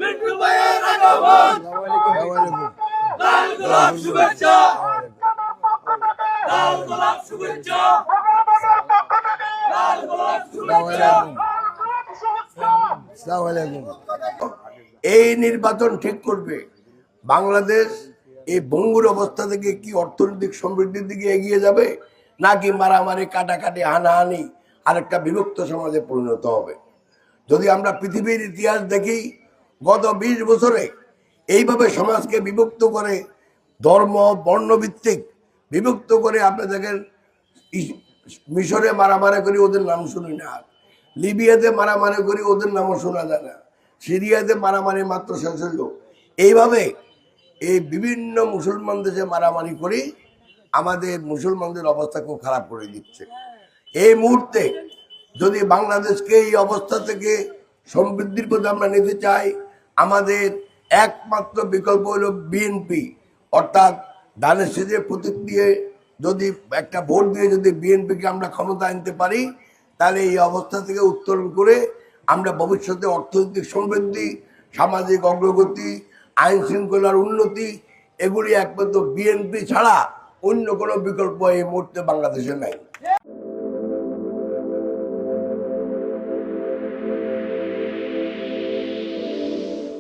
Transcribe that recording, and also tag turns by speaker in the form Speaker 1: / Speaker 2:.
Speaker 1: মিন্টু ভাইয়ের আগমন, লাল গোলাপ শুভেচ্ছা, লাল গোলাপ শুভেচ্ছা, লাল গোলাপ শুভেচ্ছা।
Speaker 2: এই নির্বাচন ঠিক করবে বাংলাদেশ এই ভঙ্গুর অবস্থা থেকে কি অর্থনৈতিক সমৃদ্ধির দিকে এগিয়ে যাবে, নাকি মারামারি কাটাকাটি হানাহানি আরেকটা বিভক্ত সমাজে পরিণত হবে। যদি আমরা পৃথিবীর ইতিহাস দেখি, গত 20 বছরে এইভাবে সমাজকে বিভক্ত করে, ধর্ম বর্ণভিত্তিক বিভক্ত করে, আপনি দেখেন মিশরে মারামারি করি ওদের নাম শুনি না, লিবিয়াতে মারামারি করি ওদের নামও শোনা যায় না, সিরিয়াতে মারামারি মাত্র শেষ হইল। এইভাবে এই বিভিন্ন মুসলমান দেশে মারামারি করি আমাদের মুসলমানদের অবস্থা খুব খারাপ করে দিচ্ছে। এই মুহূর্তে যদি বাংলাদেশকে এই অবস্থা থেকে সমৃদ্ধির পথে আমরা নিতে চাই, আমাদের একমাত্র বিকল্প হলো বিএনপি, অর্থাৎ ধানের শীষের প্রতীক দিয়ে যদি একটা ভোট দিয়ে যদি বিএনপিকে আমরা ক্ষমতা আনতে পারি, তাহলে এই অবস্থা থেকে উত্তরণ করে আমরা ভবিষ্যতে অর্থনৈতিক সমৃদ্ধি, সামাজিক অগ্রগতি, আইন শৃঙ্খলার উন্নতি, এগুলি একমাত্র বিএনপি ছাড়া অন্য কোনো বিকল্প এই মুহূর্তে বাংলাদেশে নাই।